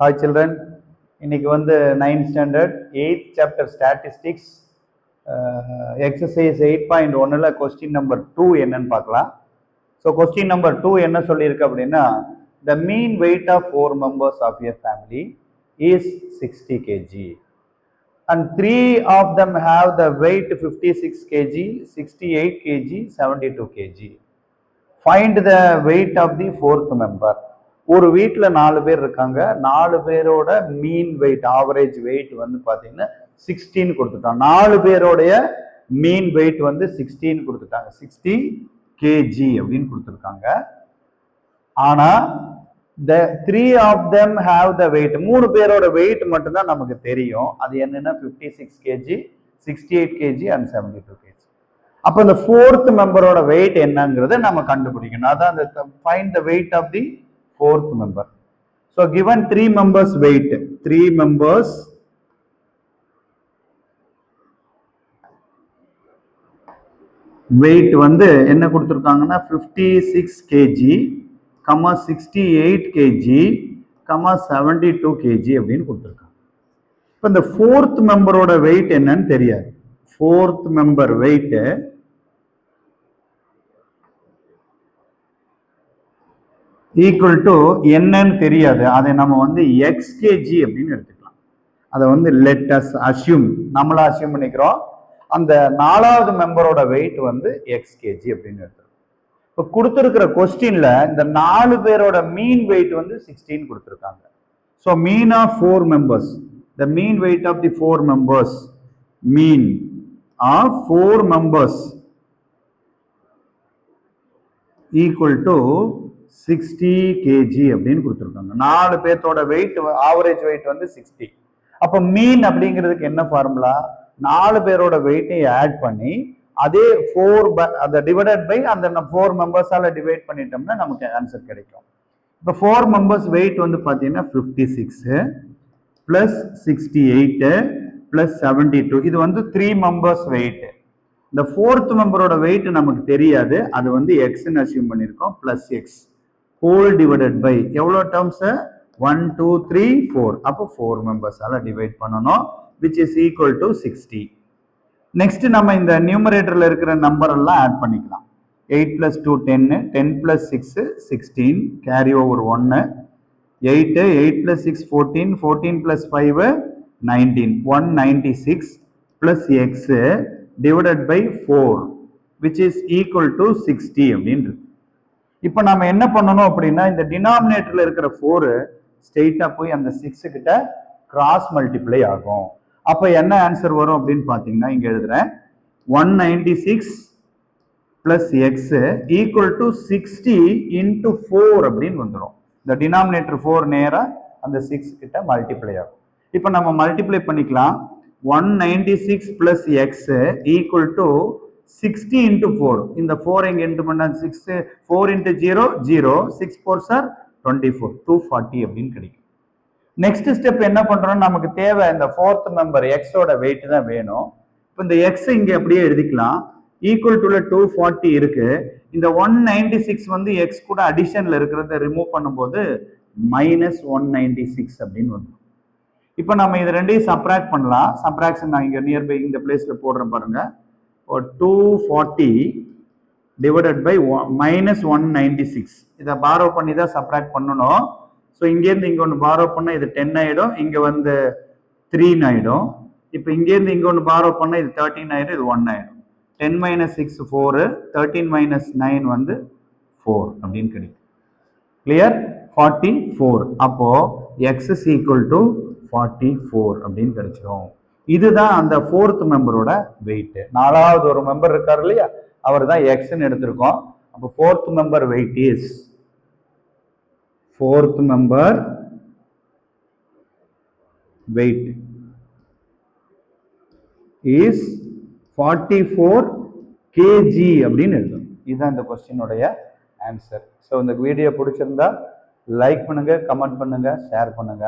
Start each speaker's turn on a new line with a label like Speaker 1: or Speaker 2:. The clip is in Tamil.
Speaker 1: Hi children, இன்னைக்கு வந்து 9th standard 8th chapter statistics exercise 8.1ல question number 2 என்னன்னு பார்க்கலாம். So question number 2 என்ன சொல்லியிருக்கு அப்படின்னா, the mean weight of 4 members of a family is 60 kg and 3 of them have the weight 56 kg, 68 kg, 72 kg. Find the weight of the fourth member. ஒரு வீட்டில் 4 பேர் இருக்காங்க, 4 பேரோட மீன் வெயிட் ஆவரேஜ் வெயிட் வந்து பார்த்தீங்கன்னா 16 கொடுத்துட்டாங்க. 4 பேரோடைய மீன் வெயிட் வந்து 16 கொடுத்துட்டாங்க, 60 kg அப்படின்னு கொடுத்துருக்காங்க. ஆனா the 3 of them have the weight, 3 பேரோட வெயிட் மட்டும்தான் நமக்கு தெரியும். அது என்னன்னா 56 kg, 68 kg and 72 kg. அப்போ இந்த ஃபோர்த் மெம்பரோட வெயிட் என்னங்கிறத நம்ம கண்டுபிடிக்கணும். அதான் அந்த find the weight of the fourth member. So given 3 members weight, 3 members weight வந்து என்ன கொடுத்திருக்காங்கன்னா 56 kg, 68 kg, 72 kg அப்படின்னு கொடுத்திருக்காங்க. இப்போ இந்த ஃபோர்த் மெம்பரோட வெயிட் என்னன்னு தெரியாது. Fourth member wait equal to என்னன்னு தெரியாது. அதை நம்ம வந்து எக்ஸ் கேஜி அப்படின்னு எடுத்துக்கலாம். அதை வந்து லெட் அஸ் அஸ்யூம், நம்மளா அஸ்யூம் பண்ணிக்கிறோம், அந்த 4வது மெம்பரோட வெயிட் வந்து எக்ஸ் கேஜி அப்படின்னு எடுத்துக்கிறோம். இப்போ கொடுத்துருக்கிற கொஸ்டின்ல இந்த 4 பேரோட மீன் வெயிட் வந்து 16 கொடுத்துருக்காங்க. So mean of 4 members, the mean weight of the 4 members, mean of 4 members equal to 60 kg அப்படின்னு கொடுத்துருக்காங்க. 4 பேர்த்தோட வெயிட் ஆவரேஜ் வெயிட் வந்து 60. அப்போ மீன் அப்படிங்கிறதுக்கு என்ன ஃபார்முலா, 4 பேரோட வெயிட்டையும் ஆட் பண்ணி அதே 4 அதை டிவைடட் பை அந்த 4 மெம்பர்ஸால டிவைட் பண்ணிட்டோம்னா நமக்கு ஆன்சர் கிடைக்கும். இப்போ 4 மெம்பர்ஸ் வெயிட் வந்து பார்த்தீங்கன்னா 56 பிளஸ் 68 பிளஸ் 72, இது வந்து 3 மெம்பர்ஸ் வெயிட். இந்த ஃபோர்த் மெம்பரோட வெயிட் நமக்கு தெரியாது, அது வந்து எக்ஸ்ன்னு அஸ்யூம் பண்ணியிருக்கோம், plus x whole divided by எவ்வளோ டேர்ம்ஸ் 1 2 3 4, அப்போ 4 மெம்பர்ஸால டிவைட் பண்ணணும், which is equal to 60. Next நம்ம இந்த நியூமரேட்டர்ல இருக்கிற நம்பர் எல்லாம் ஆட் பண்ணிக்கலாம். 8 plus 2 10, 10 plus 6 16, carry over 1, 8 8 plus 6 14, 14 plus 5 19, 196 plus x divided by 4, which is equal to 60 அப்படின்னு. இப்போ நம்ம என்ன பண்ணணும் அப்படின்னா, இந்த டினாமினேட்டர்ல இருக்கிற 4 ஸ்ட்ரெயிட்டா போய் அந்த 6 கிட்ட கிராஸ் மல்டிப்ளை ஆகும். அப்போ என்ன ஆன்சர் வரும் அப்படின்னு பார்த்தீங்கன்னா, இங்க எழுதுறேன் 196 plus X equal to 60 into 4 அப்படின்னு வந்துடும். இந்த டினாமினேட்டர் 4 நேரா அந்த 6 கிட்ட மல்டிப்ளை ஆகும். இப்போ நம்ம மல்டிப்ளை பண்ணிக்கலாம். 196 plus X equal to 60 into 4, இந்த 4 இங்க இன்டு பண்ணா 6, 4 into 0 0, 6 4s are 24, 240 அப்படின்னு கிடைக்கும். நெக்ஸ்ட் ஸ்டெப் என்ன பண்றோம், நமக்கு தேவை இந்த ஃபோர்த் மெம்பர் எக்ஸோட வெயிட் தான் வேணும். இப்போ இந்த எக்ஸ் இங்க அப்படியே எழுதிக்கலாம். ஈக்குவல் டு 240 இருக்கு. இந்த 196 வந்து எக்ஸ் கூட அடிஷன்ல இருக்கிறத ரிமூவ் பண்ணும்போது மைனஸ் 196 அப்படின்னு வந்துடும். இப்போ நம்ம இது ரெண்டையும் சப்ராக்ட் பண்ணலாம். சப்ராக்ஷன் நான் இங்க நியர்பை இந்த பிளேஸ்ல போடுறேன் பாருங்க. 240 டிவைடட் பை மைனஸ் 196, இதை பாரோ பண்ணி தான் சப்ராக்ட் பண்ணணும். ஸோ இங்கேருந்து இங்கே ஒன்று பாரோ பண்ணால் இது 10 ஆகிடும், இங்கே வந்து 3 ஆகிடும். இப்போ இங்கேருந்து இங்கே ஒன்று பாரோ பண்ணால் இது 13 ஆகிடும், இது 1 ஆகிடும். 10 minus 6 4, 13 minus 9 வந்து 4 அப்படின்னு கிடைக்கும். கிளியர்? 44. அப்போ எக்ஸ் இஸ் ஈக்குவல் டு 44 அப்படின்னு கிடைச்சிடும். இதுதான் அந்த ஃபோர்த் மெம்பரோட வெயிட். 4வது ஒரு மெம்பர் இருக்காரு இல்லையா, அவர் தான் எக்ஸ்ன்னு எடுத்திருக்கோம். அப்போ fourth member weight is, fourth member weight is 44 kg அப்படின்னு எழுதும். இதுதான் இந்த கொஸ்டினுடைய ஆன்சர். ஸோ இந்த வீடியோ பிடிச்சிருந்தா லைக் பண்ணுங்க, கமெண்ட் பண்ணுங்க, ஷேர் பண்ணுங்க.